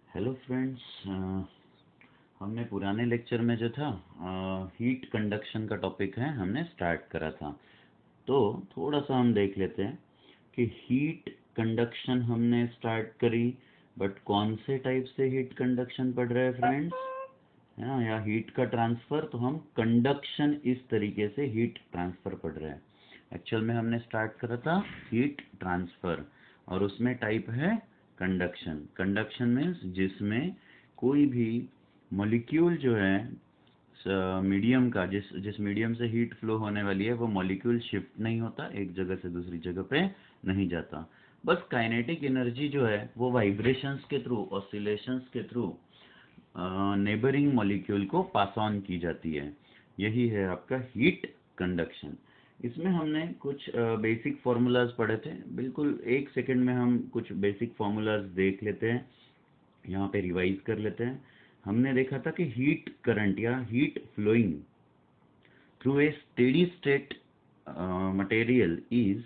Hello friends. हमने पुराने lecture में जो था हीट कंडक्शन का टॉपिक है हमने स्टार्ट करा था। तो थोड़ा सा हम देख लेते हैं कि हीट कंडक्शन हमने स्टार्ट करी, बट कौन से टाइप से हीट कंडक्शन पढ़ रहे हैं फ्रेंड्स, है ना, या हीट का ट्रांसफ़र। तो हम कंडक्शन इस तरीके से हीट ट्रांसफ़र पढ़ रहे हैं। एक्चुअल में हमने स्टार्ट करा था हीट ट्रांसफ़र, और उसमें टाइप है कंडक्शन। कंडक्शन मीन्स जिसमें कोई भी मॉलिक्यूल जो है मीडियम का, जिस मीडियम से हीट फ्लो होने वाली है, वो मॉलिक्यूल शिफ्ट नहीं होता, एक जगह से दूसरी जगह पे नहीं जाता। बस काइनेटिक एनर्जी जो है वो वाइब्रेशंस के थ्रू, ऑसिलेशंस के थ्रू नेबरिंग मॉलिक्यूल को पास ऑन की जाती है। यही है आपका हीट कंडक्शन। इसमें हमने कुछ बेसिक फार्मूलाज पढ़े थे। बिल्कुल एक सेकंड में हम कुछ बेसिक फार्मूलाज देख लेते हैं, यहाँ पे रिवाइज कर लेते हैं। हमने देखा था कि हीट करंट या heat flowing through a steady state material is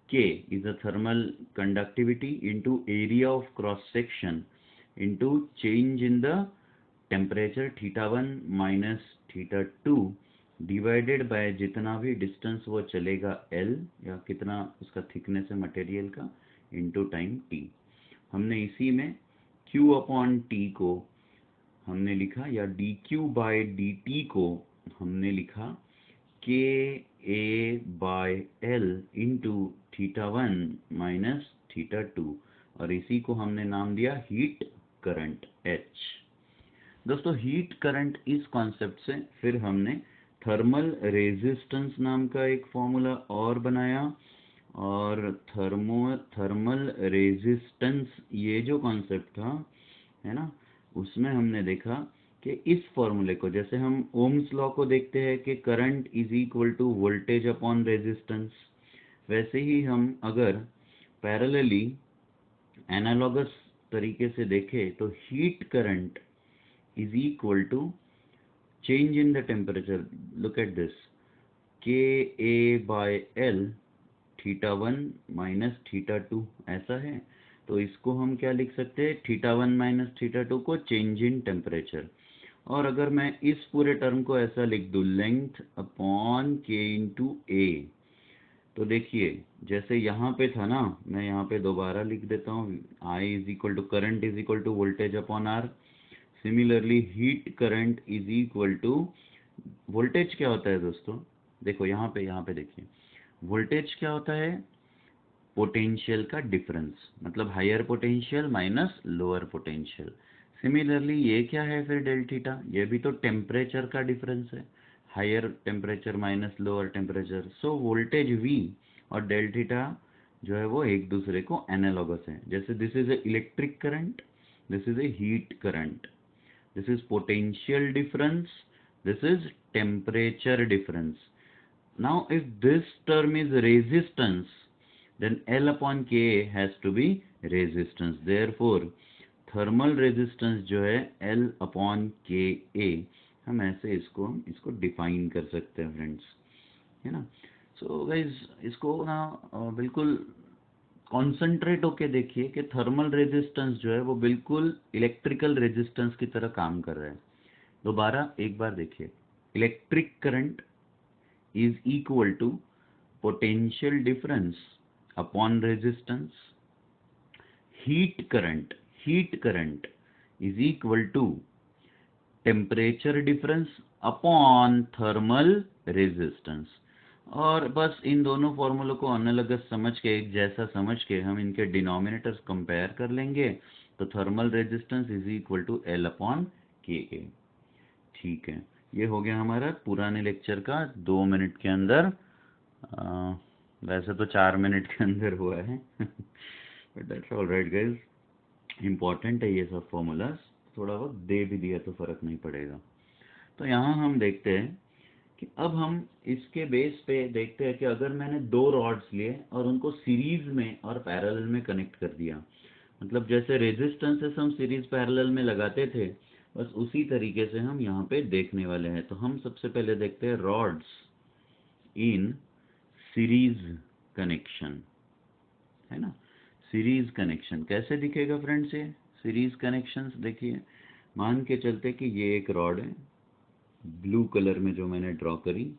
K is the thermal conductivity into area of cross section into change in the temperature θ1 minus θ2 divided by जितना भी डिस्टेंस वो चलेगा L, या कितना उसका थिकनेस है material का, इनटू टाइम T। हमने इसी में Q अपॉन T को हमने लिखा, या dQ बाय dt को हमने लिखा K A by L into θ1 minus θ2, और इसी को हमने नाम दिया हीट करंट H। दोस्तों, हीट करंट इस कॉन्सेप्ट से फिर हमने थर्मल रेजिस्टेंस नाम का एक फॉर्मूला और बनाया, और थर्मल रेजिस्टेंस ये जो कॉन्सेप्ट था, है ना, उसमें हमने देखा कि इस फॉर्मूले को, जैसे हम ओम्स लॉ को देखते हैं कि current is equal to voltage upon resistance, वैसे ही हम अगर पैरेलली एनालॉगस तरीके से देखें तो heat current is equal to change in the temperature. Look at this, Ka by L θ1 minus θ2 ऐसा है। तो इसको हम क्या लिख सकते हैं, θ1 माइनस θ2 को चेंज इन टेम्परेचर। और अगर मैं इस पूरे टर्म को ऐसा लिख दूं, लेंथ अपॉन K इंटू ए, तो देखिए जैसे यहाँ पे था ना, मैं यहाँ पे दोबारा लिख देता हूँ, I is equal to current is equal to voltage upon R. Similarly heat current is equal to voltage क्या होता है दोस्तों, देखो यहाँ पे देखिए, वोल्टेज क्या होता है, पोटेंशियल का डिफरेंस, मतलब higher potential minus lower potential. Similarly ये क्या है फिर, डेल थीटा, ये भी तो टेम्परेचर का डिफरेंस है, higher temperature minus lower temperature. So voltage V और डेल थीटा जो है वो एक दूसरे को एनालॉगस है। जैसे this is a electric current, this is a heat current, this is potential difference, this is temperature difference. Now if this term is resistance, then L upon Ka has to be resistance, therefore thermal resistance जो है L upon Ka, हम ऐसे इसको define कर सकते हैं friends, है ना। सो गाइज इसको ना बिल्कुल कॉन्सेंट्रेट होके देखिए कि थर्मल रेजिस्टेंस जो है वो बिल्कुल इलेक्ट्रिकल रेजिस्टेंस की तरह काम कर रहा है। दोबारा एक बार देखिए, electric current is equal to potential difference upon resistance. Heat current is equal to temperature difference upon thermal resistance. और बस इन दोनों फॉर्मूलों को अलग समझ के, एक जैसा समझ के, हम इनके डिनोमिनेटर्स कंपेयर कर लेंगे, तो thermal resistance is equal to L upon Ka। ठीक है, ये हो गया हमारा पुराने लेक्चर का 2 मिनट के अंदर। वैसे तो 4 मिनट के अंदर हुआ है but that's all right guys, important है ये सब फॉर्मूलाज, थोड़ा बहुत दे भी दिया तो फर्क नहीं पड़ेगा। तो यहाँ हम देखते हैं कि अब हम इसके बेस पे देखते हैं कि अगर मैंने 2 रॉड्स लिए और उनको सीरीज में और पैरेलल में कनेक्ट कर दिया, मतलब जैसे रेजिस्टेंसेस हम सीरीज पैरेलल में लगाते थे, बस उसी तरीके से हम यहाँ पे देखने वाले हैं। तो हम सबसे पहले देखते हैं रॉड्स इन सीरीज कनेक्शन, है ना। सीरीज कनेक्शन कैसे दिखेगा फ्रेंड्स, ये सीरीज कनेक्शंस देखिए, मान के चलते कि ये एक रॉड है ब्लू कलर में जो मैंने ड्रॉ करी,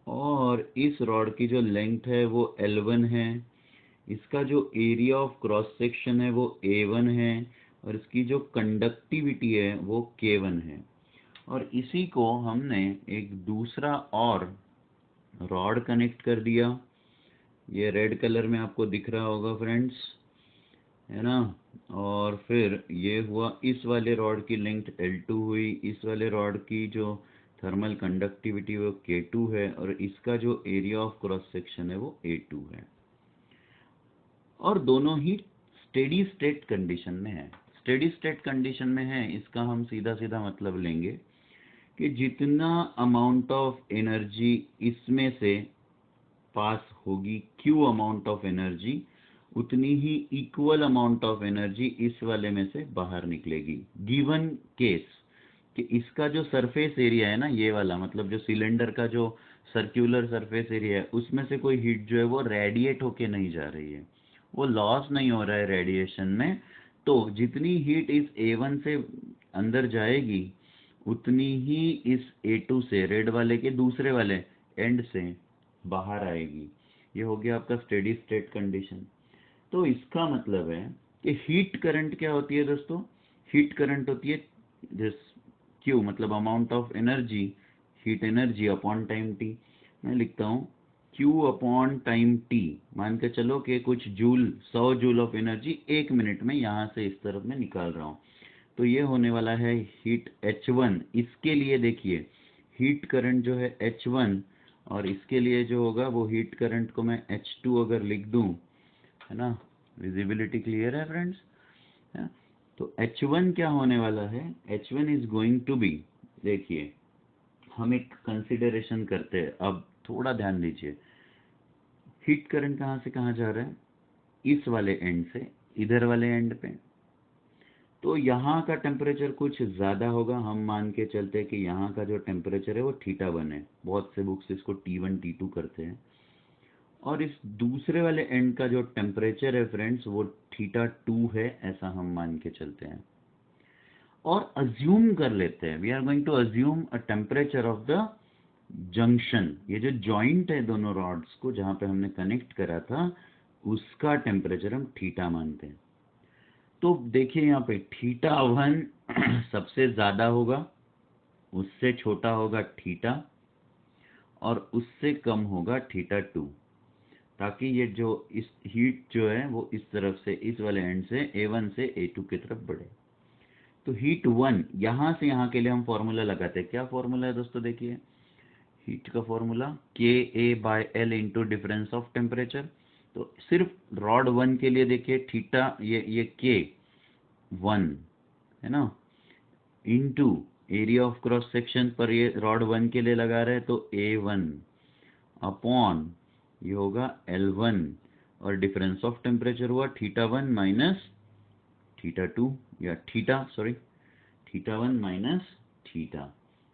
और इस रॉड की जो लेंथ है वो L1 है, इसका जो एरिया ऑफ क्रॉस सेक्शन है वो A1 है, और इसकी जो कंडक्टिविटी है वो K1 है। और इसी को हमने एक दूसरा और रॉड कनेक्ट कर दिया, ये रेड कलर में आपको दिख रहा होगा फ्रेंड्स, है ना। और फिर ये हुआ, इस वाले रॉड की लेंथ L2 हुई, इस वाले रॉड की जो थर्मल कंडक्टिविटी वो K2 है, और इसका जो एरिया ऑफ क्रॉस सेक्शन है वो A2 है। और दोनों ही स्टेडी स्टेट कंडीशन में है। स्टेडी स्टेट कंडीशन में है, इसका हम सीधा सीधा मतलब लेंगे कि जितना अमाउंट ऑफ एनर्जी इसमें से पास होगी, Q अमाउंट ऑफ एनर्जी, उतनी ही इक्वल अमाउंट ऑफ एनर्जी इस वाले में से बाहर निकलेगी। गिवन केस कि इसका जो सरफेस एरिया है ना, ये वाला मतलब जो सिलेंडर का जो सर्कुलर सरफेस एरिया है, उसमें से कोई हीट जो है वो रेडिएट होके नहीं जा रही है, वो लॉस नहीं हो रहा है रेडिएशन में। तो जितनी हीट इस A1 से अंदर जाएगी, उतनी ही इस A2 से, रेड वाले के दूसरे वाले एंड से बाहर आएगी। ये हो गया आपका स्टेडी स्टेट कंडीशन। तो इसका मतलब है कि हीट करंट क्या होती है दोस्तों? हीट करंट होती है दिस Q, मतलब amount of energy, heat energy upon time t। मैं लिखता हूँ Q अपॉन टाइम t। मान के चलो कि कुछ joule, 100 joule of energy 1 minute में यहाँ से इस तरफ में निकाल रहा हूँ, तो ये होने वाला है हीट H1। इसके लिए देखिए हीट करंट जो है H1, और इसके लिए जो होगा वो हीट करंट को मैं H2 अगर लिख दूं, है ना। विजिबिलिटी क्लियर है फ्रेंड्स? तो H1 क्या होने वाला है? H1 is going to B, देखिए हम एक कंसिडरेशन करते हैं, अब थोड़ा ध्यान दीजिए। हीट करंट कहाँ से कहाँ जा रहा है? इस वाले एंड से इधर वाले एंड पे। तो यहाँ का टेम्परेचर कुछ ज़्यादा होगा, हम मान के चलते हैं कि यहाँ का जो टेम्परेचर है वो θ1 है, बहुत से बुक्स इसको T1 T2 करते हैं। और इस दूसरे वाले एंड का जो टेम्परेचर है फ्रेंड्स वो θ2 है, ऐसा हम मान के चलते हैं। और अज्यूम कर लेते हैं, we are going to assume a temperature of the junction, ये जो जॉइंट है दोनों रॉड्स को जहां पे हमने कनेक्ट करा था, उसका टेम्परेचर हम θ मानते हैं। तो देखिए यहाँ पे θ1 सबसे ज्यादा होगा, उससे छोटा होगा θ, और उससे कम होगा θ2, ताकि ये जो इस हीट जो है वो इस तरफ से, इस वाले एंड से A1 से A2 की तरफ बढ़े। तो हीट 1 यहाँ से यहाँ के लिए हम फॉर्मूला लगाते हैं। क्या फॉर्मूला है दोस्तों? देखिए हीट का formula KA/L into difference of temperature. तो सिर्फ रॉड 1 के लिए देखिए थीटा, ये K1 है ना, into area of cross section पर ये रॉड 1 के लिए लगा रहे हैं, तो A1 अपॉन ये होगा L1, और डिफरेंस ऑफ टेम्परेचर हुआ θ1 माइनस θ2, या θ1 माइनस θ।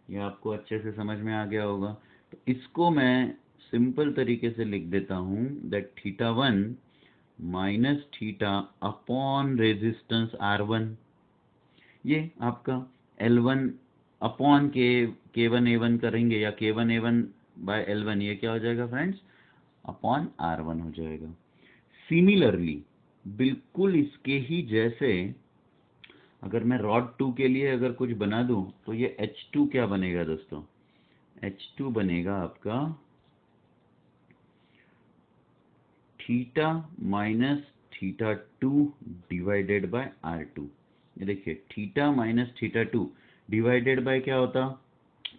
ये आपको अच्छे से समझ में आ गया होगा। तो इसको मैं सिंपल तरीके से लिख देता हूं, that θ1 minus θ upon resistance R1, ये आपका L1 अपॉन K1A1 करेंगे, या K1A1/L1, ये क्या हो जाएगा फ्रेंड्स? अपॉन R1 हो जाएगा। सिमिलरली बिल्कुल इसके ही जैसे अगर मैं रॉड 2 के लिए अगर कुछ बना दूं, तो ये H2 क्या बनेगा दोस्तों? H2 बनेगा आपका θ माइनस θ2 डिवाइडेड बाय R2। ये देखिए θ माइनस θ2 डिवाइडेड बाय क्या होता?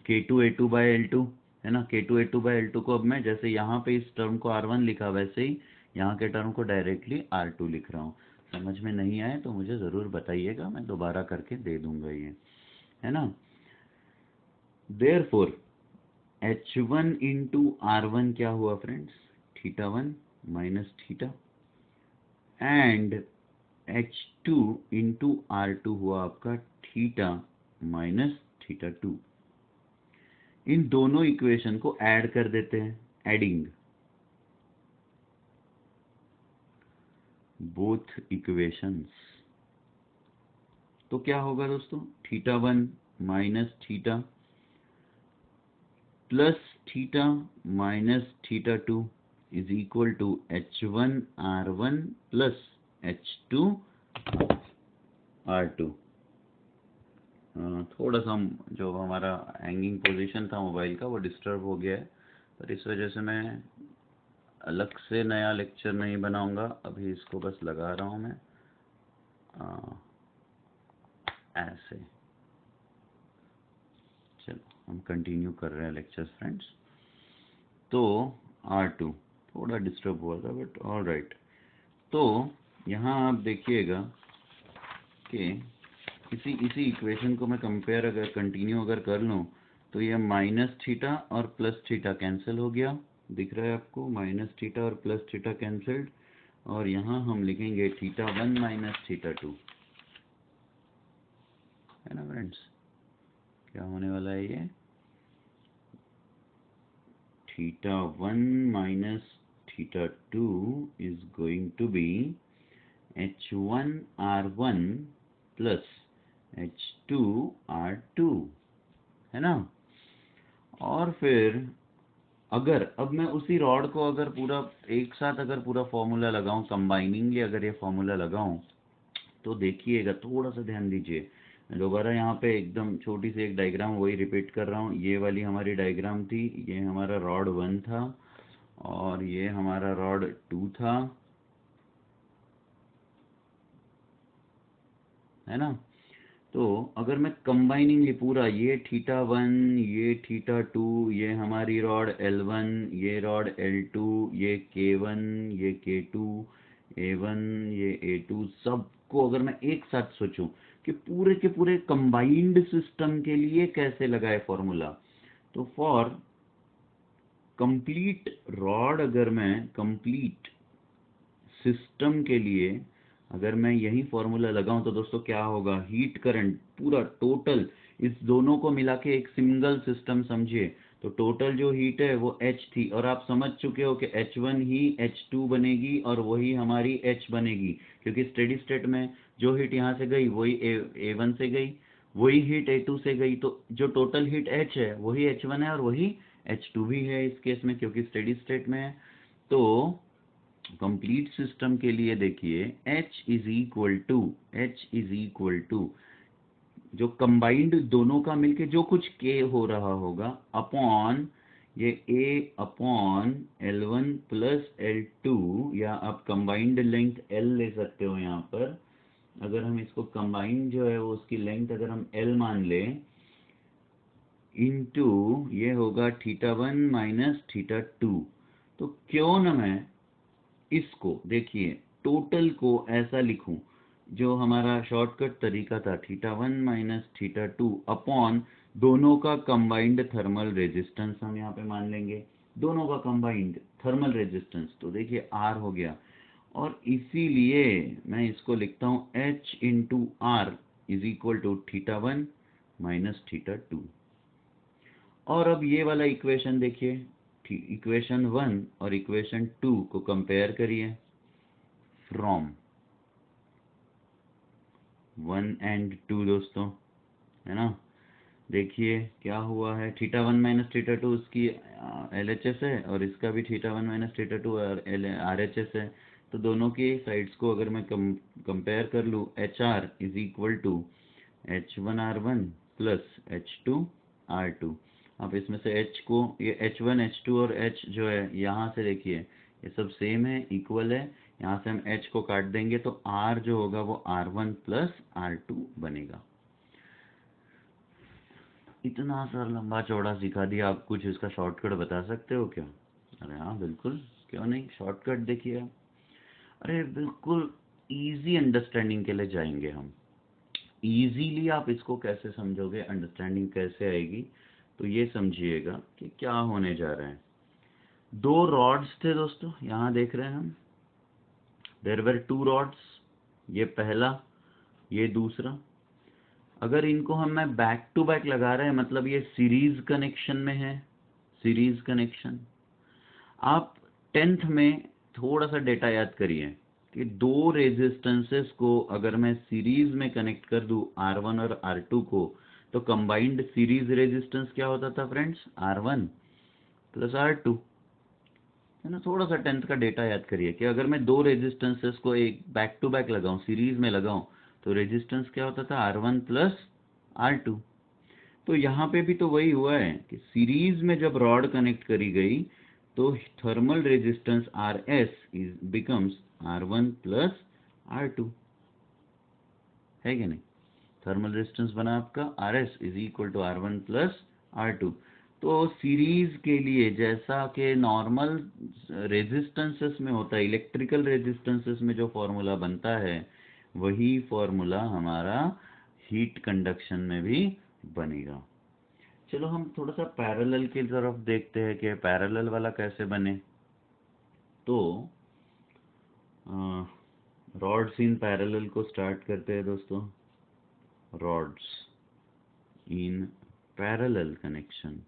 K2A2/L2, है ना। K2A2/L2 को अब मैं जैसे यहाँ पे इस टर्म को R1 लिखा, वैसे ही यहाँ के टर्म को डायरेक्टली R2 लिख रहा हूँ। समझ में नहीं आए तो मुझे ज़रूर बताइएगा, मैं दोबारा करके दे दूंगा ये, है ना। देयरफॉर H1 इंटू R1 क्या हुआ friends? θ1 minus θ, and H2 into R2 हुआ आपका θ माइनस θ2। इन दोनों इक्वेशन को ऐड कर देते हैं, एडिंग बोथ इक्वेशंस, तो क्या होगा दोस्तों, θ1 minus theta plus theta minus θ2 is equal to H1R1 plus H2R2। थोड़ा सा जो हमारा हैंगिंग पोजीशन था मोबाइल का वो डिस्टर्ब हो गया है, पर इस वजह से मैं अलग से नया लेक्चर नहीं बनाऊंगा, अभी इसको बस लगा रहा हूँ मैं ऐसे। चलो हम कंटिन्यू कर रहे हैं लेक्चर्स फ्रेंड्स। तो R2 थोड़ा डिस्टर्ब हुआ था बट ऑल राइट। तो यहाँ आप देखिएगा कि इसी इक्वेशन को मैं कंपेयर अगर कंटिन्यू अगर कर लूँ तो ये माइनस थीटा और प्लस थीटा कैंसिल हो गया, दिख रहा है आपको, माइनस थीटा और प्लस थीटा कैंसिल्ड, और यहाँ हम लिखेंगे θ1 माइनस θ2, है ना फ्रेंड्स। क्या होने वाला है ये, θ1 minus θ2 is going to be H1R1 plus H2R2, है ना। और फिर अगर अब मैं उसी रॉड को अगर पूरा एक साथ अगर पूरा फॉर्मूला लगाऊं, कंबाइनिंगली अगर ये फॉर्मूला लगाऊं, तो देखिएगा, थोड़ा सा ध्यान दीजिए। दोबारा यहाँ पे एकदम छोटी सी एक डायग्राम वही रिपीट कर रहा हूँ। ये वाली हमारी डायग्राम थी, ये हमारा रॉड 1 था और ये हमारा रॉड 2 था, है ना। तो अगर मैं कंबाइनिंगली पूरा ये θ1 ये θ2 ये हमारी रॉड L1 ये रॉड L2 ये K1 ये K2 A1 ये A2 सबको अगर मैं एक साथ सोचूं कि पूरे के पूरे कंबाइंड सिस्टम के लिए कैसे लगाए फॉर्मूला, तो फॉर कंप्लीट रॉड अगर मैं कंप्लीट सिस्टम के लिए अगर मैं यही फॉर्मूला लगाऊं तो दोस्तों क्या होगा, हीट करंट पूरा टोटल इस दोनों को मिला के एक सिंगल सिस्टम समझिए, तो टोटल जो हीट है वो H थी, और आप समझ चुके हो कि H1 ही H2 बनेगी और वही हमारी H बनेगी, क्योंकि स्टेडी स्टेट में जो हीट यहाँ से गई वही A1 से गई, वही हीट A2 से गई, तो जो टोटल हीट H है वही H1 है और वही H2 भी है इस केस में, क्योंकि स्टेडी स्टेट में है। तो कंप्लीट सिस्टम के लिए देखिए H इज इक्वल टू जो कंबाइंड दोनों का मिलके जो कुछ K हो रहा होगा अपॉन ये A upon L1 plus L2, या आप कंबाइंड लेंथ L ले सकते हो यहाँ पर। अगर हम इसको कंबाइंड जो है वो उसकी लेंथ अगर हम L मान लें, इनटू ये होगा θ1 माइनस θ2। तो क्यों न मैं इसको देखिए टोटल को ऐसा लिखूं, जो हमारा शॉर्टकट तरीका था, θ1 माइनस θ2 अपॉन दोनों का कंबाइंड थर्मल रेजिस्टेंस हम यहाँ पे मान लेंगे, दोनों का कंबाइंड थर्मल रेजिस्टेंस, तो देखिए R हो गया, और इसीलिए मैं इसको लिखता हूँ H into R is equal to θ1 minus θ2। और अब ये वाला इक्वेशन देखिए, इक्वेशन 1 और इक्वेशन 2 को कंपेयर करिए, फ्रॉम 1 एंड 2 दोस्तों, है ना। देखिए क्या हुआ है, θ1 माइनस θ2 उसकी LHS है और इसका भी θ1 माइनस θ2 RHS है, तो दोनों की साइड्स को अगर मैं कंपेयर कर लूँ, HR is equal to H1R1 plus H2R2। आप इसमें से H को, ये H1 H2 और H जो है यहाँ से देखिए ये सब सेम है, इक्वल है, यहाँ से हम H को काट देंगे तो R जो होगा वो R1 प्लस R2 बनेगा। इतना सा लंबा चौड़ा सिखा दिया, आप कुछ इसका शॉर्टकट बता सकते हो क्या? अरे हाँ बिल्कुल, क्यों नहीं, शॉर्टकट देखिए आप। अरे बिल्कुल इजी अंडरस्टैंडिंग के लिए जाएंगे हम। इजीली आप इसको कैसे समझोगे, अंडरस्टैंडिंग कैसे आएगी, तो ये समझिएगा कि क्या होने जा रहा है। दो रॉड्स थे दोस्तों, यहाँ देख रहे हैं हम, देयर वर टू रॉड्स, ये पहला ये दूसरा। अगर इनको मैं बैक टू बैक लगा रहे हैं, मतलब ये सीरीज कनेक्शन में है, सीरीज कनेक्शन। आप 10th में थोड़ा सा डेटा याद करिए, कि दो रेजिस्टेंसेस को अगर मैं सीरीज में कनेक्ट कर दूं R1 और R2 को, तो कंबाइंड सीरीज रेजिस्टेंस क्या होता था फ्रेंड्स? R1 प्लस R2, है ना। थोड़ा सा 10th का डेटा याद करिए कि अगर मैं दो रेजिस्टेंसेस को एक बैक टू बैक लगाऊं, सीरीज में लगाऊं, तो रेजिस्टेंस क्या होता था? R1 plus R2। तो यहाँ पे भी तो वही हुआ है कि सीरीज में जब रॉड कनेक्ट करी गई तो thermal resistance Rs becomes R1 plus R2, है कि नहीं? थर्मल रेजिस्टेंस बना आपका Rs is equal to R1 plus R2। तो सीरीज के लिए जैसा कि नॉर्मल रेजिस्टेंसेस में होता है, इलेक्ट्रिकल रेजिस्टेंसेस में जो फॉर्मूला बनता है, वही फॉर्मूला हमारा हीट कंडक्शन में भी बनेगा। चलो हम थोड़ा सा पैरेलल की तरफ देखते हैं कि पैरेलल वाला कैसे बने। तो रॉड्स इन पैरेलल को स्टार्ट करते हैं दोस्तों। Rods in parallel connection.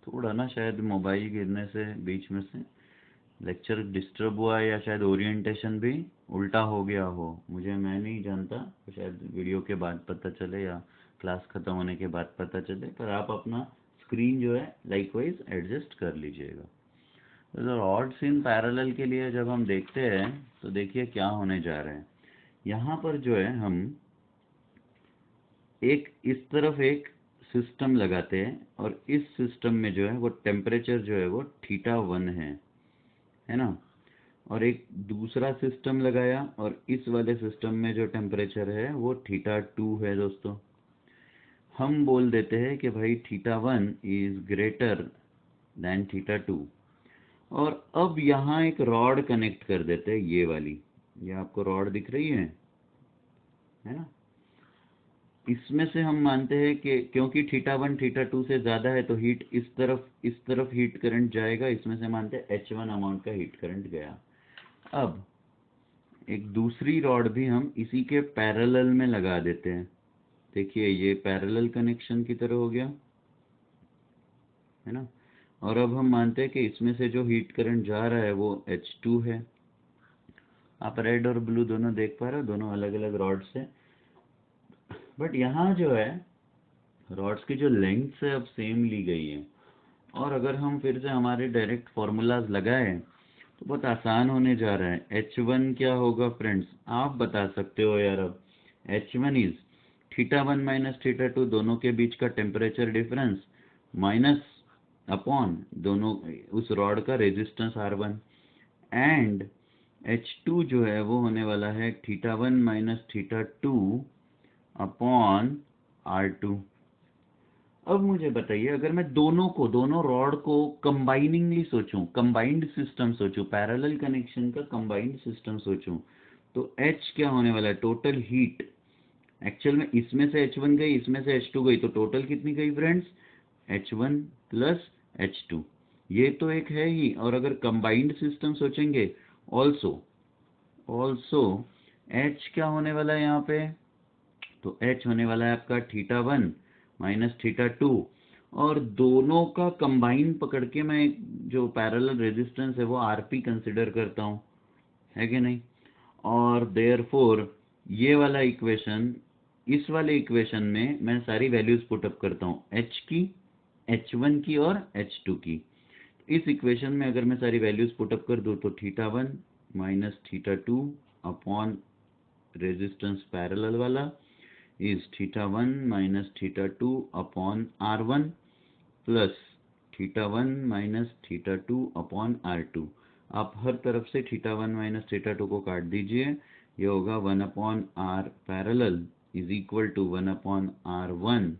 थोड़ा ना शायद मोबाइल गिरने से बीच में से लेक्चर डिस्टर्ब हुआ है, या शायद ओरिएंटेशन भी उल्टा हो गया हो, मैं नहीं जानता। तो शायद वीडियो के बाद पता चले या क्लास खत्म होने के बाद पता चले, पर आप अपना स्क्रीन जो है लाइकवाइज एडजस्ट कर लीजिएगा। तो रॉड्स इन पैरेलल के लिए जब हम देखते हैं तो देखिए क्या होने जा रहा है। यहाँ पर जो है हम एक इस तरफ एक सिस्टम लगाते हैं, और इस सिस्टम में जो है वो टेम्परेचर जो है वो θ1 है ना। और एक दूसरा सिस्टम लगाया, और इस वाले सिस्टम में जो टेम्परेचर है वो θ2 है दोस्तों। हम बोल देते हैं कि भाई θ1 इज ग्रेटर देन θ2। और अब यहाँ एक रॉड कनेक्ट कर देते हैं, ये वाली, ये आपको रॉड दिख रही है ना। इसमें से हम मानते हैं कि क्योंकि θ1 θ2 से ज़्यादा है तो हीट इस तरफ हीट करंट जाएगा, इसमें से मानते हैं H1 अमाउंट का हीट करंट गया। अब एक दूसरी रॉड भी हम इसी के पैरेलल में लगा देते हैं। देखिए ये पैरेलल कनेक्शन की तरह हो गया, है ना। और अब हम मानते हैं कि इसमें से जो हीट करंट जा रहा है वो H2 है। आप रेड और ब्लू दोनों देख पा रहे हो, दोनों अलग अलग रॉड्स है। बट यहाँ जो है रॉड्स की जो लेंथ है अब सेम ली गई है। और अगर हम फिर से हमारे डायरेक्ट फॉर्मूलाज लगाएं तो बहुत आसान होने जा रहा है। H1 क्या होगा फ्रेंड्स? आप बता सकते हो यार। अब H1 इज θ1 माइनस θ2 दोनों के बीच का टेम्परेचर डिफरेंस माइनस अपॉन दोनों उस रॉड का रेजिस्टेंस R1, एंड H2 जो है वो होने वाला है θ1 माइनस θ2 अपॉन R2। अब मुझे बताइए, अगर मैं दोनों रॉड को कंबाइनिंगली सोचूं, कंबाइंड सिस्टम सोचूं, पैरेलल कनेक्शन का कंबाइंड सिस्टम सोचूं, तो H क्या होने वाला है? Total heat. एक्चुअल में इसमें से H1 गई, इसमें से H2 गई, तो टोटल कितनी गई फ्रेंड्स? H1 plus H2। ये तो एक है ही। और अगर कंबाइंड सिस्टम सोचेंगे ऑल्सो ऑल्सो H क्या होने वाला है यहाँ पे? तो H होने वाला है आपका θ1 माइनस θ2। और दोनों का कंबाइन पकड़ के मैं जो पैरेलल रेजिस्टेंस है वो Rp कंसिडर करता हूँ, है कि नहीं। और देयरफॉर ये वाला इक्वेशन, इस वाले इक्वेशन में मैं सारी वैल्यूज पुट अप करता हूँ, H की, H1 की और H2 की। इस इक्वेशन में अगर मैं सारी वैल्यूज पुट अप कर दूँ तो θ1 माइनस θ2 अपॉन रेजिस्टेंस पैरेलल वाला is θ1 minus θ2 upon R1 plus θ1 minus θ2 upon R2। आप हर तरफ से θ1 minus θ2 को काट दीजिए, ये होगा 1 upon R parallel is equal to 1 upon R1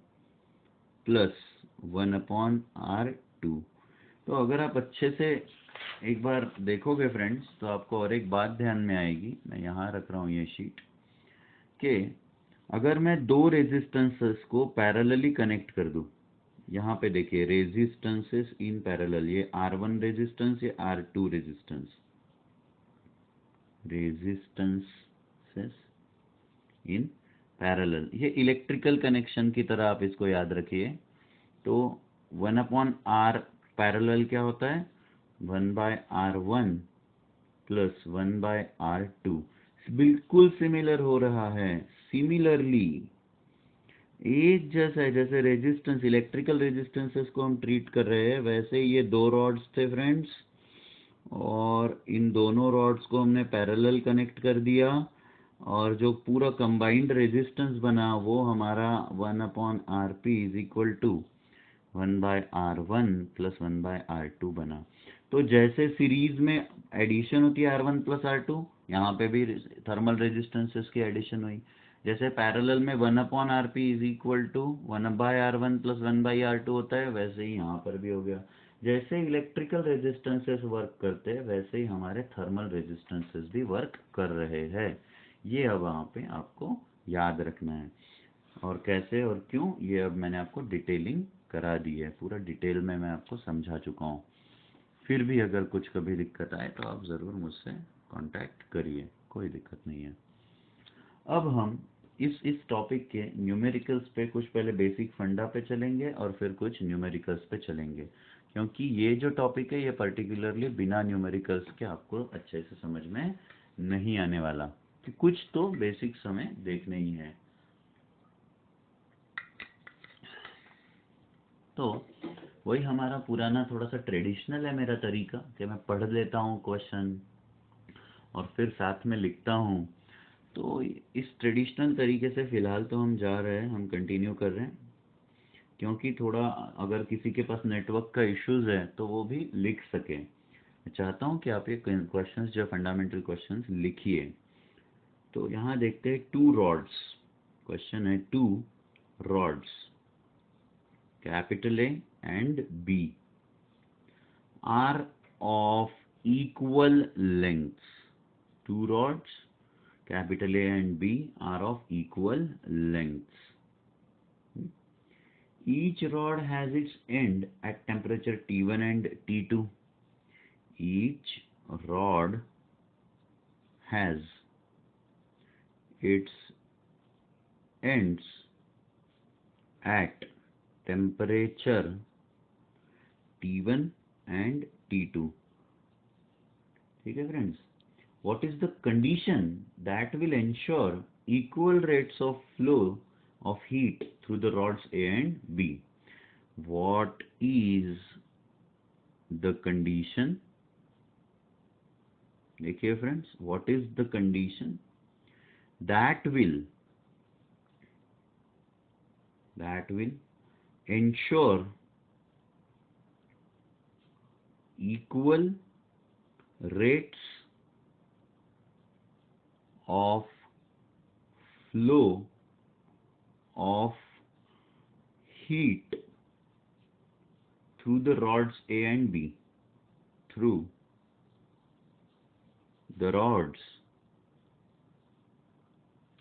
plus 1 upon R2। तो अगर आप अच्छे से एक बार देखोगे फ्रेंड्स तो आपको और एक बात ध्यान में आएगी। मैं यहाँ रख रहा हूँ ये शीट, कि अगर मैं दो रेजिस्टेंसेस को पैरेलली कनेक्ट कर दूं, यहाँ पे देखिए रेजिस्टेंसेस इन पैरेलल, ये R1 रेजिस्टेंस, ये R2 resistance, resistances in parallel, ये इलेक्ट्रिकल कनेक्शन की तरह आप इसको याद रखिए। तो 1/r पैरेलल क्या होता है, 1/r1 प्लस 1/r2। बिल्कुल सिमिलर हो रहा है, सिमिलरली एक जैसा है, जैसे रेजिस्टेंस, इलेक्ट्रिकल रेजिस्टेंसेस को हम ट्रीट कर रहे हैं, वैसे ये दो रॉड्स थे फ्रेंड्स, और इन दोनों रॉड्स को हमने पैरेलल कनेक्ट कर दिया, और जो पूरा कंबाइंड रेजिस्टेंस बना वो हमारा 1/rp is equal to 1/r1 plus 1/r2 बना। तो जैसे सीरीज में एडिशन होती है R1 प्लस R2, यहाँ पे भी थर्मल रेजिस्टेंसेस की एडिशन हुई। जैसे पैरेलल में 1/rp is equal to 1/r1 plus 1/r2 होता है, वैसे ही यहाँ पर भी हो गया। जैसे इलेक्ट्रिकल रेजिस्टेंसेस वर्क करते हैं, वैसे ही हमारे थर्मल रेजिस्टेंसेस भी वर्क कर रहे हैं। ये अब वहाँ पे आपको याद रखना है, और कैसे और क्यों ये अब मैंने आपको डिटेलिंग करा दी है, पूरा डिटेल में मैं आपको समझा चुका हूँ। फिर भी अगर कुछ कभी दिक्कत आए तो आप ज़रूर मुझसे कांटेक्ट करिए, कोई दिक्कत नहीं है। अब हम इस टॉपिक के न्यूमेरिकल्स पे कुछ पहले बेसिक फंडा पे चलेंगे और फिर कुछ न्यूमेरिकल्स पे चलेंगे, क्योंकि ये जो टॉपिक है ये पर्टिकुलरली बिना न्यूमेरिकल्स के आपको अच्छे से समझ में नहीं आने वाला, कि कुछ तो बेसिक्स हमें देखने ही है। तो वही हमारा पुराना थोड़ा सा ट्रेडिशनल है मेरा तरीका, कि मैं पढ़ लेता हूँ क्वेश्चन और फिर साथ में लिखता हूँ। तो इस ट्रेडिशनल तरीके से फ़िलहाल तो हम जा रहे हैं, हम कंटिन्यू कर रहे हैं, क्योंकि थोड़ा अगर किसी के पास नेटवर्क का इश्यूज़ है तो वो भी लिख सके। मैं चाहता हूँ कि आप ये क्वेश्चंस जो फंडामेंटल क्वेश्चंस लिखिए। तो यहाँ देखते हैं टू रॉड्स, क्वेश्चन है two rods capital A and B are of equal lengths. Two rods capital A and B are of equal lengths. Each rod has its end at temperature T1 and T2. Each rod has its ends at temperature T1 and T2. ठीक है friends, what is the condition that will ensure equal rates of flow of heat through the rods A and B? What is the condition? देखिए friends, what is the condition that will ensure equal rates of flow of heat through the rods A and B, through the rods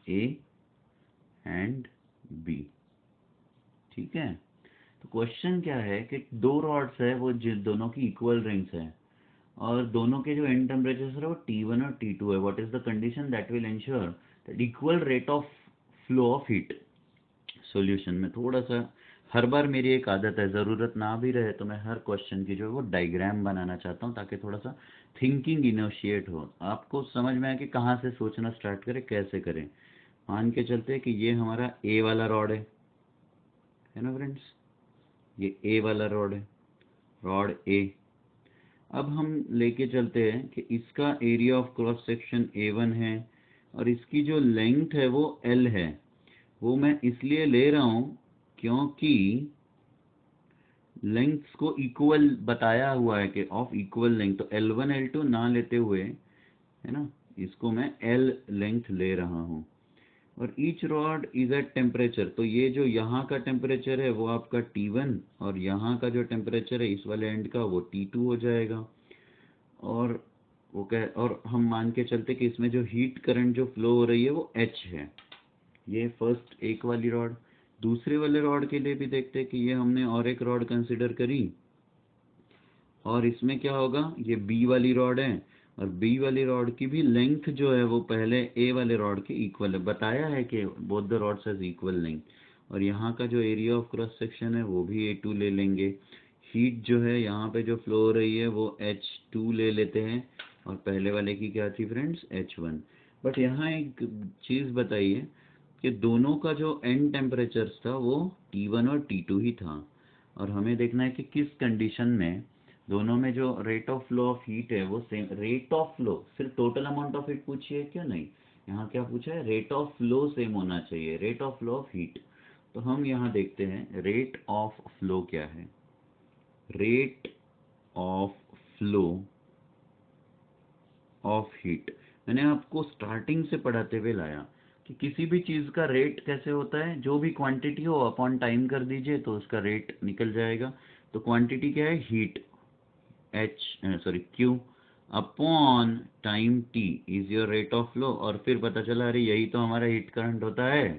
A and B। ठीक है, तो question क्या है कि दो rods है, वो दोनों की इक्वल रिंग्स है, और दोनों के जो एंड टेम्परेचर है वो T1 और T2 है। What is the condition that will ensure that equal rate of flow of heat. Solution में थोड़ा सा, हर बार मेरी एक आदत है, ज़रूरत ना भी रहे तो मैं हर क्वेश्चन की जो है वो डायग्राम बनाना चाहता हूँ, ताकि थोड़ा सा थिंकिंग इनिशिएट हो, आपको समझ में आए कि कहाँ से सोचना स्टार्ट करें, कैसे करें। मान के चलते हैं कि ये हमारा ए वाला रॉड है ना फ्रेंड्स, ये ए वाला रॉड है, रॉड ए। अब हम लेके चलते हैं कि इसका area of cross section A1 है, और इसकी जो लेंथ है वो L है। वो मैं इसलिए ले रहा हूँ क्योंकि लेंथ्स को इक्वल बताया हुआ है कि ऑफ इक्वल लेंथ, तो L1 L2 ना लेते हुए, है ना, इसको मैं L लेंथ ले रहा हूँ। और each rod is at temperature, तो ये जो यहाँ का टेम्परेचर है वो आपका T1, और यहाँ का जो टेम्परेचर है इस वाले एंड का वो T2 हो जाएगा। और और हम मान के चलते कि इसमें जो हीट करंट जो फ्लो हो रही है वो H है। ये फर्स्ट एक वाली रॉड। दूसरे वाले रॉड के लिए भी देखते हैं कि ये हमने और एक रॉड कंसिडर करी, और इसमें क्या होगा, ये B वाली रॉड है, और B वाली रॉड की भी लेंथ जो है वो पहले A वाले रॉड के इक्वल है, बताया है कि both the rods has equal length. और यहाँ का जो एरिया ऑफ क्रॉस सेक्शन है वो भी A2 ले लेंगे। हीट जो है यहाँ पे जो फ्लो हो रही है वो H2 ले लेते हैं, और पहले वाले की क्या थी फ्रेंड्स, H1। बट यहाँ एक चीज़ बताइए कि दोनों का जो एंड टेम्परेचर्स था वो T1 और T2 ही था, और हमें देखना है कि किस कंडीशन में दोनों में जो rate of flow of heat है वो सेम। रेट ऑफ फ्लो, सिर्फ टोटल अमाउंट ऑफ हीट पूछिए क्यों नहीं, यहाँ क्या पूछा है, रेट ऑफ फ्लो सेम होना चाहिए, rate of flow of heat. तो हम यहाँ देखते हैं रेट ऑफ फ्लो क्या है। Rate of flow of heat मैंने आपको स्टार्टिंग से पढ़ाते हुए लाया कि किसी भी चीज़ का रेट कैसे होता है, जो भी क्वांटिटी हो अपॉन टाइम कर दीजिए तो उसका रेट निकल जाएगा। तो क्वांटिटी क्या है, heat, Q upon time T is your rate of flow. और फिर पता चला अरे यही तो हमारा हीट करंट होता है,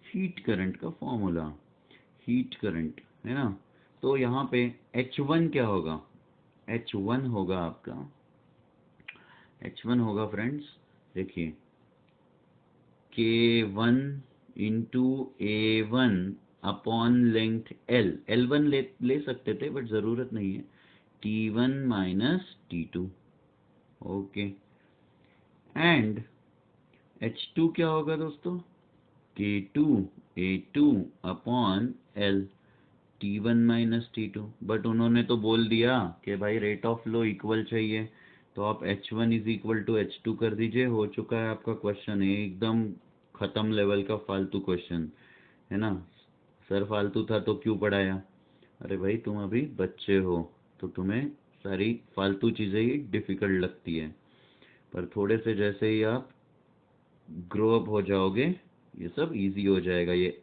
हीट करंट का फॉर्मूला, हीट करंट है ना। तो यहाँ पे H1 क्या होगा, H1 होगा आपका, H1 होगा फ्रेंड्स, देखिए K1 into A1 upon length L, L1 ले सकते थे बट ज़रूरत नहीं है, T1 minus T2, okay. And H2 क्या होगा दोस्तों, K2 A2 upon L, T1 minus T2। But उन्होंने तो बोल दिया कि भाई रेट ऑफ फ्लो इक्वल चाहिए, तो आप H1 is equal to H2 कर दीजिए, हो चुका है आपका क्वेश्चन, एकदम खत्म लेवल का फालतू क्वेश्चन है ना। सर फालतू था तो क्यों पढ़ाया, अरे भाई तुम अभी बच्चे हो तो तुम्हें सारी फालतू चीज़ें ही डिफ़िकल्ट लगती है, पर थोड़े से जैसे ही आप ग्रो अप हो जाओगे ये सब इजी हो जाएगा। ये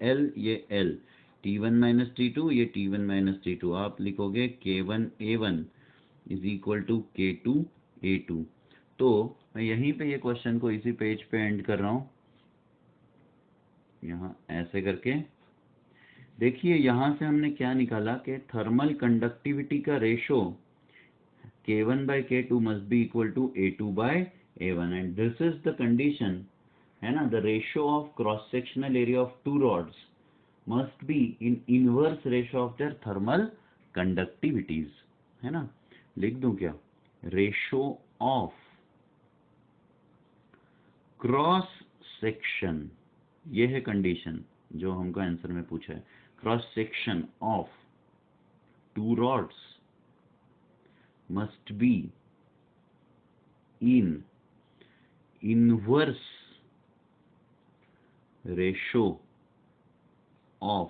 L T1 माइनस T2, ये T1 माइनस T2, आप लिखोगे K1 A1 is equal to K2 A2। तो मैं यहीं पे ये क्वेश्चन को इसी पेज पे एंड कर रहा हूँ, यहाँ ऐसे करके। देखिए यहाँ से हमने क्या निकाला कि थर्मल कंडक्टिविटी का ratio K1 by K2 must be equal to A2 by A1, and this is the condition है ना, the ratio of cross sectional area of two rods must be in inverse ratio of their thermal conductivities, है ना। लिख दूं क्या, ratio of cross section, ये है condition जो हमको आंसर में पूछा है, cross section of two rods must be in inverse ratio of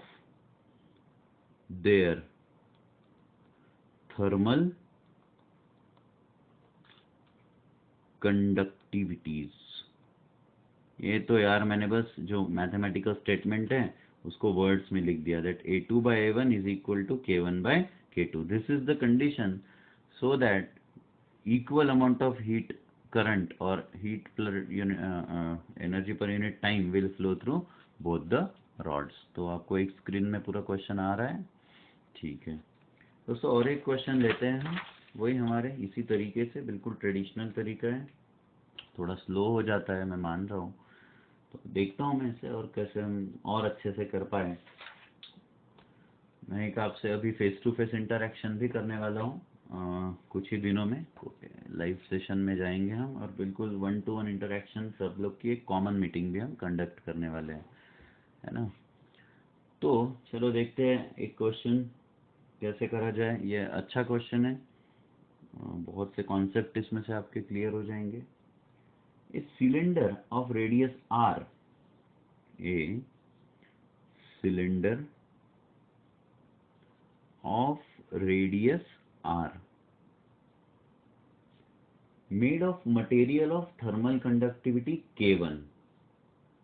their thermal conductivities। ये तो यार मैंने बस जो मैथमेटिकल स्टेटमेंट है उसको वर्ड्स में लिख दिया, that A2 by A1 is equal to K1 by K2। This is the condition so that equal amount of heat current or heat per unit energy per unit time will flow through both the rods। तो आपको एक screen में पूरा question आ रहा है, ठीक है दोस्तों। और एक क्वेश्चन लेते हैं हम, वही हमारे इसी तरीके से, बिल्कुल ट्रेडिशनल तरीका है, थोड़ा स्लो हो जाता है मैं मान रहा हूँ, तो देखता हूँ मैं इसे और कैसे हम और अच्छे से कर पाए। मैं एक आपसे अभी फेस टू फेस इंटरेक्शन भी करने वाला हूँ, कुछ ही दिनों में लाइव सेशन में जाएंगे हम, और बिल्कुल 1-to-1 इंटरेक्शन, सब लोग की एक कॉमन मीटिंग भी हम कंडक्ट करने वाले हैं, है ना। तो चलो देखते हैं एक क्वेश्चन कैसे करा जाए। ये अच्छा क्वेश्चन है, बहुत से कॉन्सेप्ट इसमें से आपके क्लियर हो जाएंगे। A cylinder of radius r, a cylinder of radius r made of material of thermal conductivity K1,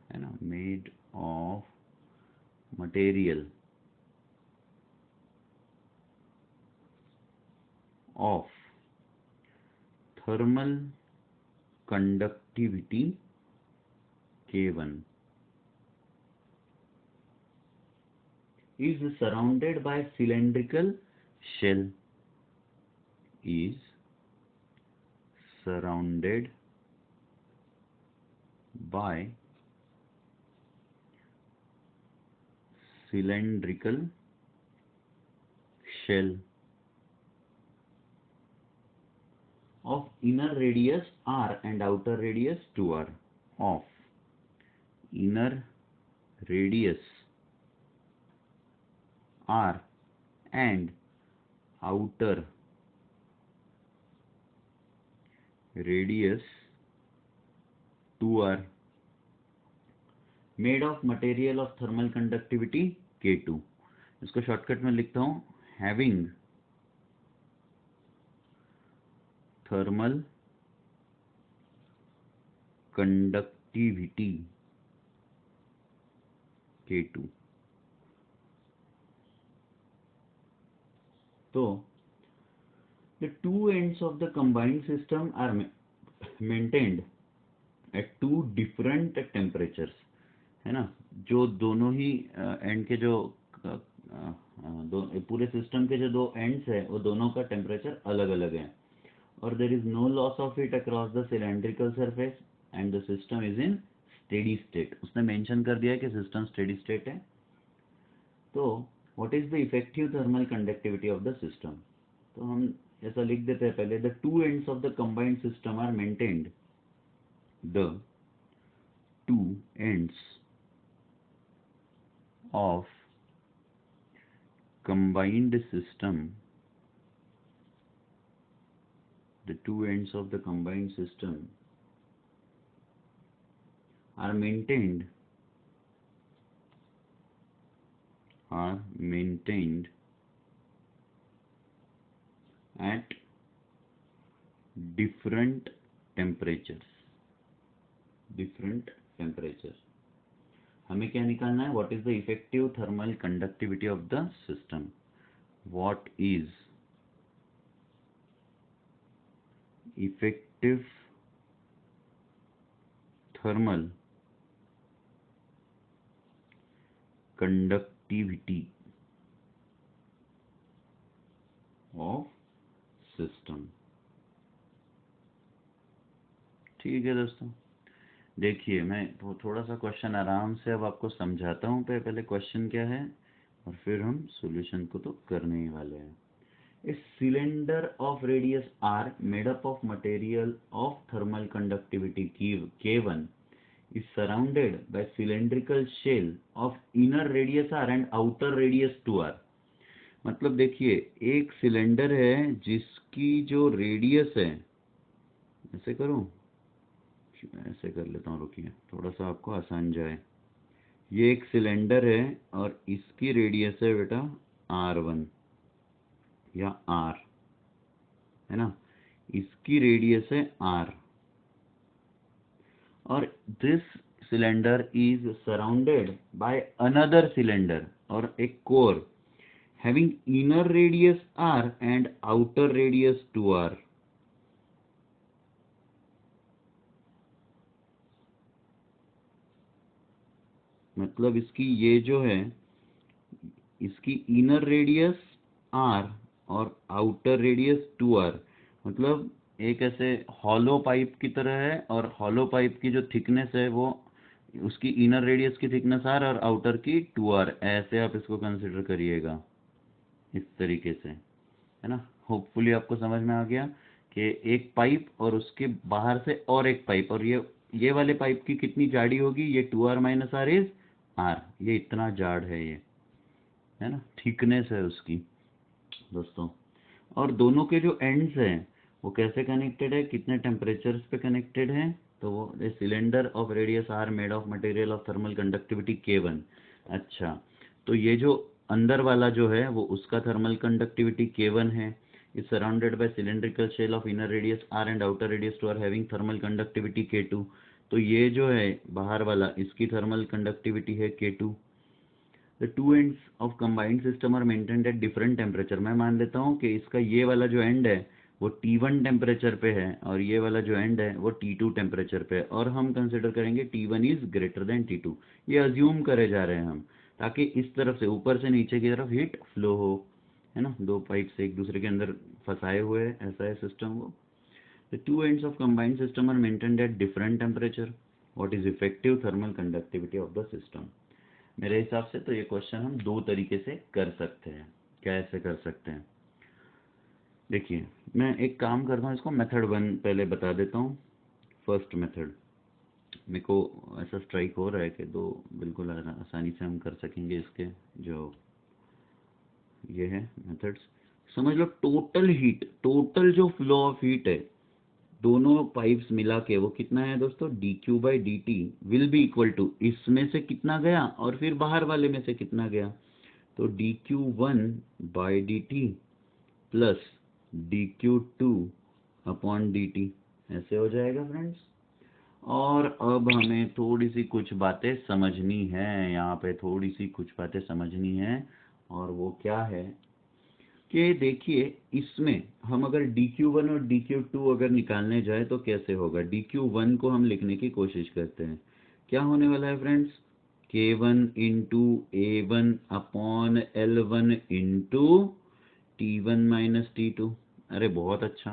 है ना, made of material of thermal conductivity K1 is surrounded by cylindrical shell, is surrounded by cylindrical shell of inner radius r and outer radius 2r, of inner radius r and outer radius 2r, made of material of thermal conductivity K2। इसको shortcut में लिखता हूं, having thermal conductivity K2। तो the two ends of the combined system are maintained at two different temperatures, है ना। जो दोनों ही and के जो पूरे सिस्टम के जो दो एंड्स है वो दोनों का टेम्परेचर अलग अलग है, और there is no loss of heat across the cylindrical surface and the system is in steady state. उसने मेंशन कर दिया है कि सिस्टम स्टेडी स्टेट है। तो what is the effective thermal conductivity of the system? तो हम ऐसा लिख देते हैं पहले, the two ends of the combined system are maintained, the two ends of combined system, the two ends of the combined system are maintained at different temperatures। हमें क्या निकालना है? What is the effective thermal conductivity of the system? What is effective thermal conductivity of system. ठीक है दोस्तों, देखिए मैं थोड़ा सा क्वेश्चन आराम से अब आपको समझाता हूँ। पहले क्वेश्चन क्या है और फिर हम सॉल्यूशन को तो करने ही वाले हैं। A cylinder of radius r made up of material of thermal conductivity K1 is surrounded by cylindrical shell of inner radius r and outer radius 2r। मतलब देखिए एक सिलेंडर है जिसकी जो रेडियस है, ऐसे करूं, ऐसे कर लेता हूँ, रुकिए थोड़ा सा आपको आसान जाए। ये एक सिलेंडर है और इसकी रेडियस है बेटा r1 या r, है ना। इसकी रेडियस है r, और this cylinder is surrounded by another cylinder और एक core having inner radius r and outer radius 2r। मतलब इसकी ये जो है, इसकी इनर रेडियस r और आउटर रेडियस 2r, मतलब एक ऐसे हॉलो पाइप की तरह है, और हॉलो पाइप की जो थिकनेस है वो उसकी इनर रेडियस की थिकनेस r और आउटर की 2r, ऐसे आप इसको कंसिडर करिएगा इस तरीके से, है ना। होपफुली आपको समझ में आ गया कि एक पाइप और उसके बाहर से और एक पाइप, और ये वाले पाइप की कितनी जाड़ी होगी? ये 2r minus r is r, ये इतना जाड़ है ये, है ना, थिकनेस है उसकी दोस्तों। और दोनों के जो एंड्स हैं वो कैसे कनेक्टेड है, कितने टेम्परेचर्स पे कनेक्टेड है? तो वो cylinder of radius R made of material of thermal conductivity K1। अच्छा, तो ये जो अंदर वाला जो है वो उसका थर्मल कंडक्टिविटी K1 है, is surrounded by cylindrical shell of inner radius r and outer radius 2 R having thermal conductivity K2। तो ये जो है बाहर वाला, इसकी थर्मल कंडक्टिविटी है K2। The two ends of combined system are maintained at different temperature। मैं मान लेता हूँ कि इसका ये वाला जो एंड है वो T1 टेम्परेचर पे है और ये वाला जो एंड है वो T2 टेम्परेचर पे है, और हम कंसिडर करेंगे T1 is greater than T2। ये अज्यूम करे जा रहे हैं हम, ताकि इस तरफ से ऊपर से नीचे की तरफ हीट फ्लो हो, है ना। दो पाइप से एक दूसरे के अंदर फंसाए हुए हैं, ऐसा है सिस्टम वो। The two ends of combined system are maintained at different temperature। What is effective thermal conductivity of the system? मेरे हिसाब से तो ये क्वेश्चन हम दो तरीके से कर सकते हैं। कैसे कर सकते हैं, देखिए मैं एक काम करता हूँ, इसको मेथड 1 पहले बता देता हूँ। फर्स्ट मेथड मेरे को ऐसा स्ट्राइक हो रहा है कि दो बिल्कुल आसानी से हम कर सकेंगे इसके जो ये है मेथड्स। समझ लो टोटल हीट, टोटल जो फ्लो ऑफ हीट है दोनों पाइप्स मिला के वो कितना है दोस्तों, dq by d t will be equal to इसमें से कितना गया और फिर बाहर वाले में से कितना गया, तो dq1 by d T plus dq2 upon D T, ऐसे हो जाएगा फ्रेंड्स। और अब हमें थोड़ी सी कुछ बातें समझनी है, यहाँ पे थोड़ी सी कुछ बातें समझनी है, और वो क्या है कि देखिए इसमें हम अगर dq1 और dq2 अगर निकालने जाए तो कैसे होगा। dq1 को हम लिखने की कोशिश करते हैं, क्या होने वाला है friends, k1 into a1 upon L1 into T1 minus T2। अरे बहुत अच्छा,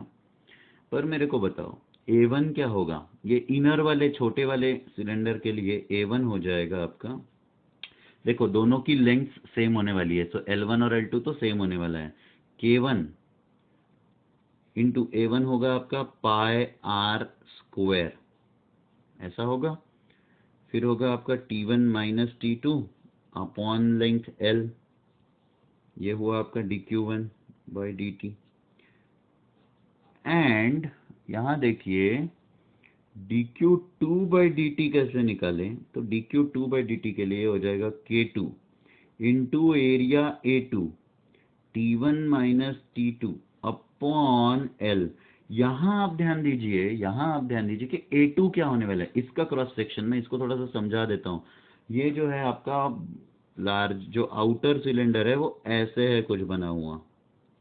पर मेरे को बताओ A1 क्या होगा, ये इनर वाले छोटे वाले सिलेंडर के लिए A1 हो जाएगा आपका, देखो दोनों की लेंथ सेम होने वाली है, तो L1 और L2 तो सेम होने वाला है। K1 इंटू A1 होगा आपका पाई आर स्क्वायर, ऐसा होगा। फिर होगा आपका T1 minus T2 upon length L, ये हुआ आपका dq1 by d T. And यहाँ देखिए dq2 बाई डी टी कैसे निकालें, तो dq2 बाई डी टी के लिए हो जाएगा k2 into area A2 T1 minus T2 upon L। यहाँ आप ध्यान दीजिए, यहाँ आप ध्यान दीजिए कि A2 क्या होने वाला है, इसका क्रॉस सेक्शन में इसको थोड़ा सा समझा देता हूँ। ये जो है आपका लार्ज जो आउटर सिलेंडर है वो ऐसे है कुछ बना हुआ,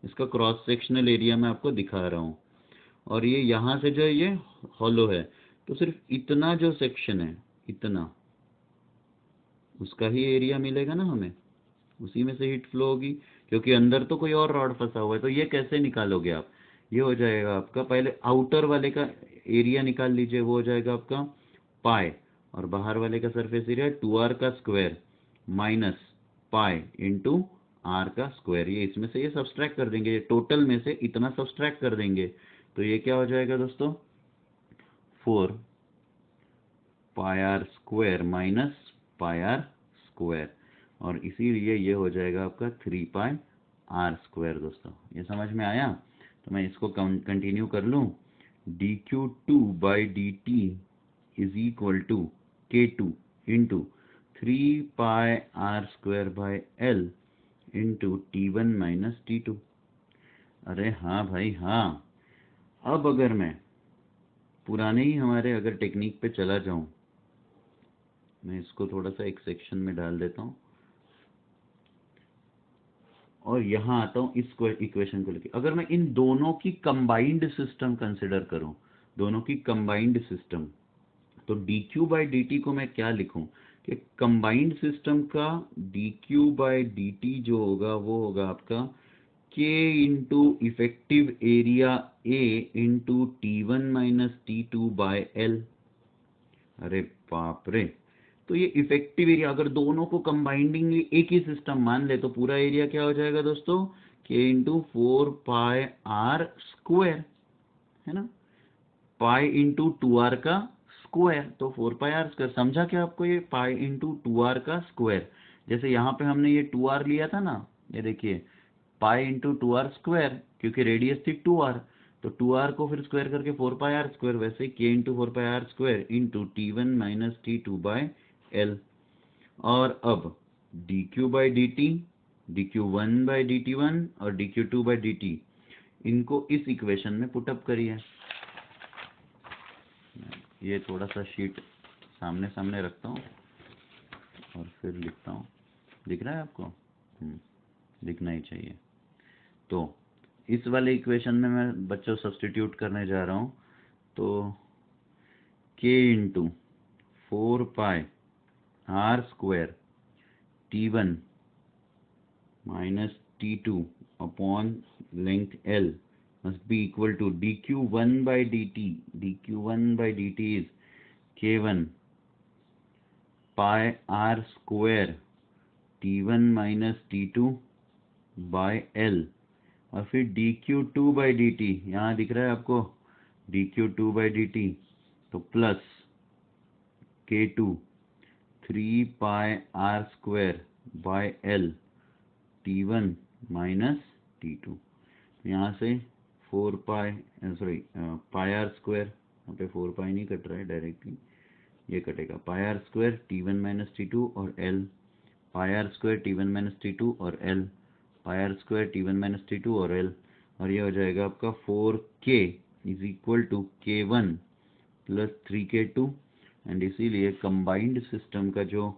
इसका क्रॉस सेक्शनल एरिया मैं आपको दिखा रहा हूँ, और ये यहाँ से जो है ये हॉलो है, तो सिर्फ इतना जो सेक्शन है इतना, उसका ही एरिया मिलेगा ना हमें, उसी में से हीट फ्लो होगी, क्योंकि अंदर तो कोई और रॉड फंसा हुआ है। तो ये कैसे निकालोगे आप, ये हो जाएगा आपका, पहले आउटर वाले का एरिया निकाल लीजिए, वो हो जाएगा आपका पाई, और बाहर वाले का सरफेस एरिया 2r का square minus pi into R का स्क्वायर। ये इसमें से ये सब्सट्रैक्ट कर देंगे, टोटल में से इतना सब्सट्रैक्ट कर देंगे, तो ये क्या हो जाएगा दोस्तों, 4 pi R square minus pi R square, और इसीलिए ये हो जाएगा आपका 3 पाई आर स्क्वायर। दोस्तों ये समझ में आया, तो मैं इसको कंटिन्यू कर लूँ, dq2 by d t is equal to k2 into 3 pi R square by L into T1 minus T2। अरे हाँ भाई हाँ, अब अगर मैं पुराने ही हमारे अगर टेक्निक पे चला जाऊं, मैं इसको थोड़ा सा एक सेक्शन में डाल देता हूं और यहाँ आता हूँ इस इक्वेशन को लेके। अगर मैं इन दोनों की कंबाइंड सिस्टम कंसिडर करूं, दोनों की कंबाइंड सिस्टम, तो dq बाई डी टी को मैं क्या लिखूं कि कंबाइंड सिस्टम का dq बाई डी टी जो होगा वो होगा आपका k into effective area A into T1 minus T2 by L। अरे बाप रे, तो ये इफेक्टिव एरिया अगर दोनों को कंबाइंडिंगली एक ही सिस्टम मान ले तो पूरा एरिया क्या हो जाएगा दोस्तों, k into 4 pi R square, है ना, पाई इंटू 2r का स्क्वायर, तो 4 पाई आर स्क्वायर। समझा क्या आपको, ये पाई इंटू 2r का स्क्वायर, जैसे यहाँ पे हमने ये 2r लिया था ना, ये देखिए पाई इंटू 2r स्क्वायर, क्योंकि रेडियस थी 2r, तो 2r को फिर स्क्वायर करके 4 पाई आर स्क्वायर, वैसे k into 4 pi R square into T1 minus T2 by L। और अब dq by d t, dq1 by dt1 और dq2 बाई dt, इनको इस इक्वेशन में पुटअप करिए। ये थोड़ा सा शीट सामने सामने रखता हूँ और फिर लिखता हूँ, दिख रहा है आपको, दिखना ही चाहिए। तो इस वाले इक्वेशन में मैं बच्चों सब्स्टिट्यूट करने जा रहा हूँ, तो k into 4 pi R square T1 minus T2 upon length L must be equal to dq1 by dt, dq1 by dt is k1 pi r square T1 minus T2 by L, और फिर dq2/dt, यहाँ दिख रहा है आपको dq2/dt, तो plus K2 3πr² bye L T1 minus T2। यहाँ से 4πr², यहाँ पे 4π नहीं कट रहा है डायरेक्टली, ये कटेगा πr² T1 माइनस T2 और L, πr² T1 minus T2 और L, πr² T1 minus T2 और L, और ये हो जाएगा आपका 4k is equal to K1 plus 3K2, and इसीलिए कंबाइंड सिस्टम का जो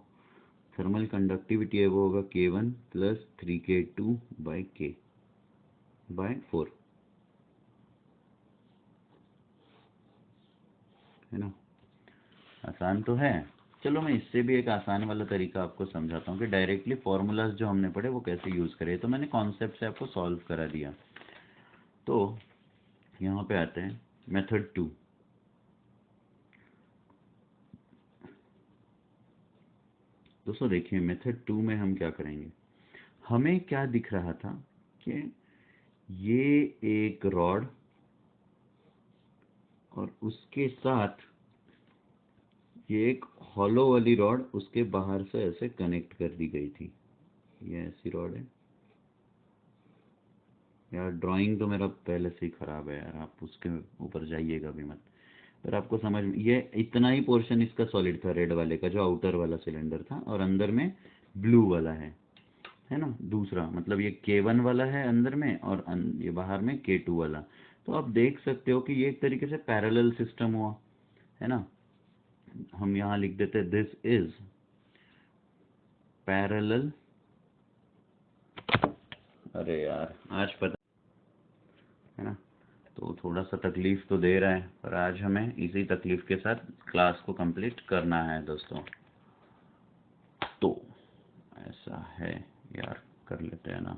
थर्मल कंडक्टिविटी है वो होगा K1 plus 3K2 bye K bye 4, है ना। आसान तो है। चलो मैं इससे भी एक आसान वाला तरीका आपको समझाता हूँ कि डायरेक्टली फॉर्मूलाज जो हमने पढ़े वो कैसे यूज़ करें। तो मैंने कॉन्सेप्ट से आपको सॉल्व करा दिया। तो यहाँ पे आते हैं मेथड 2। दोस्तों देखिए मेथड 2 में हम क्या करेंगे, हमें क्या दिख रहा था कि ये एक रॉड और उसके साथ ये एक हॉलो वाली रॉड उसके बाहर से ऐसे कनेक्ट कर दी गई थी। ये ऐसी रॉड है यार, ड्राइंग तो मेरा पहले से ही खराब है यार, आप उसके ऊपर जाइएगा भी मत। पर आपको समझ में, ये इतना ही पोर्शन इसका सॉलिड था रेड वाले का, जो आउटर वाला सिलेंडर था, और अंदर में ब्लू वाला है ना, दूसरा मतलब ये K1 वाला है अंदर में, और ये बाहर में K2 वाला। तो आप देख सकते हो कि ये एक तरीके से पैरेलल सिस्टम हुआ, है ना। हम यहाँ लिख देते हैं दिस इज पैरेलल, अरे यार आज पता है ना, तो थोड़ा सा तकलीफ तो दे रहा है, पर आज हमें इसी तकलीफ के साथ क्लास को कंप्लीट करना है दोस्तों। तो ऐसा है यार, कर लेते हैं ना।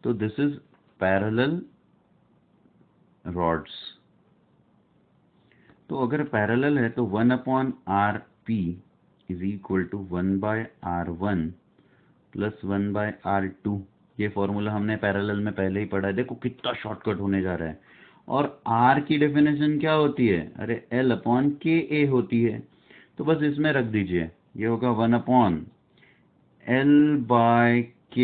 तो दिस इज पैरेलल रॉड्स। तो अगर पैरेलल है तो 1/RP is equal to 1/R1 plus 1/R2। ये फॉर्मूला हमने पैरेलल में पहले ही पढ़ा है, देखो कितना शॉर्टकट होने जा रहा है। और R की डेफिनेशन क्या होती है, अरे L/KA होती है। तो बस इसमें रख दीजिए, ये होगा 1/L/K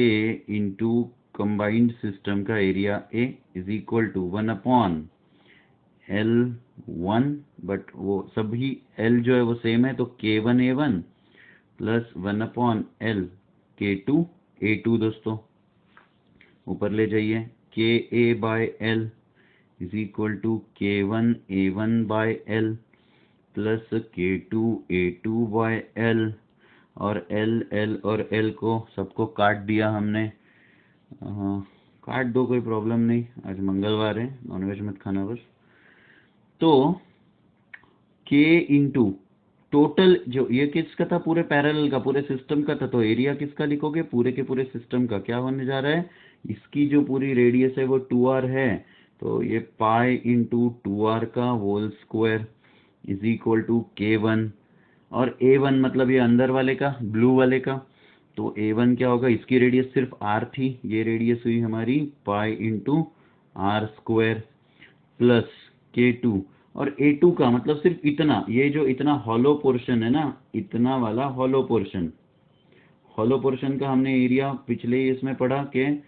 इंटू कंबाइंड सिस्टम का area A is equal to 1/L1, but वो सभी L जो है वो सेम है, तो K1A1 प्लस 1/L/K2A2। दोस्तों ऊपर ले जाइए, KA/L is equal to K1A1/L plus K2A2/L, और L और L को सबको काट दिया हमने। काट दो, कोई प्रॉब्लम नहीं, आज मंगलवार है, नॉनवेज मत खाना बस। तो K इंटू टोटल, जो ये किसका था, पूरे पैरेलल का, पूरे सिस्टम का था, तो एरिया किसका लिखोगे, पूरे के पूरे सिस्टम का। क्या होने जा रहा है, इसकी जो पूरी रेडियस है वो 2r है, तो ये पाई इंटू 2r का whole square is equal to K1, और A1 मतलब ये अंदर वाले का, ब्लू वाले का, तो A1 क्या होगा, इसकी रेडियस सिर्फ r थी, ये रेडियस हुई हमारी पाई into r square plus K2, और A2 का मतलब सिर्फ इतना, ये जो इतना हॉलो पोर्शन है ना, इतना वाला हॉलो पोर्शन, हॉलो पोर्शन का हमने एरिया पिछले ही इसमें पढ़ा कि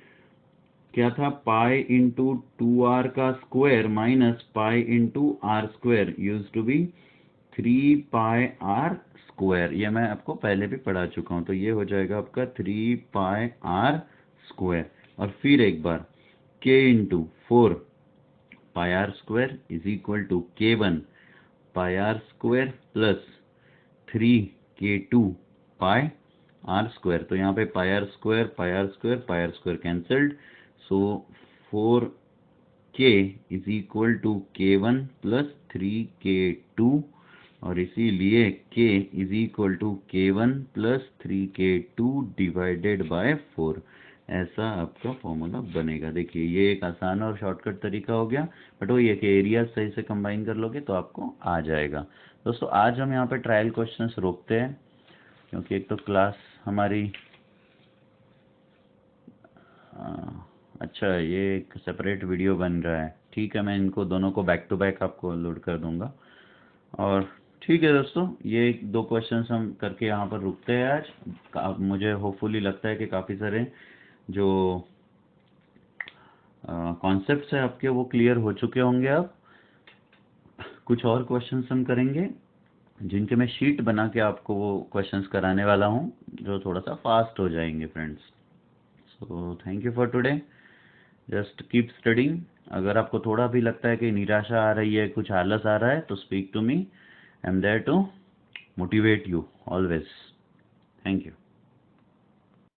क्या था, पाई इंटू 2r का square minus pi into r square use to be 3πr square. ये मैं आपको पहले भी पढ़ा चुका हूँ, तो ये हो जाएगा आपका 3πr स्क्वायर, और फिर एक बार k into 4 pi R square is equal to K1 pi R square plus 3K2 pi R square. तो यहाँ पे pi R square pi R square pi R square cancelled, so 4K is equal to K1 plus 3K2, और इसीलिए K is equal to K1 plus 3K2 divided by 4। ऐसा आपका formula बनेगा। देखिए ये एक आसान और शॉर्टकट तरीका हो गया, बट वो ये कि एरिया सही से कंबाइन कर लोगे तो आपको आ जाएगा। दोस्तों आज हम यहाँ पे ट्रायल क्वेश्चंस रोकते हैं, क्योंकि एक तो क्लास हमारी अच्छा ये एक सेपरेट वीडियो बन रहा है, ठीक है, मैं इनको दोनों को बैक टू बैक आपको लोड कर दूंगा। और ठीक है दोस्तों, ये दो क्वेश्चंस हम करके यहाँ पर रुकते हैं आज। मुझे होपफुली लगता है कि काफ़ी सारे जो कॉन्सेप्ट्स हैं आपके वो क्लियर हो चुके होंगे। अब कुछ और क्वेश्चंस हम करेंगे जिनके मैं शीट बना के आपको वो क्वेश्चंस कराने वाला हूँ, जो थोड़ा सा फास्ट हो जाएंगे friends. So thank you for today, just keep studying. अगर आपको थोड़ा भी लगता है कि निराशा आ रही है, कुछ आलस आ रहा है, तो speak to me, I am there to motivate you always. Thank you.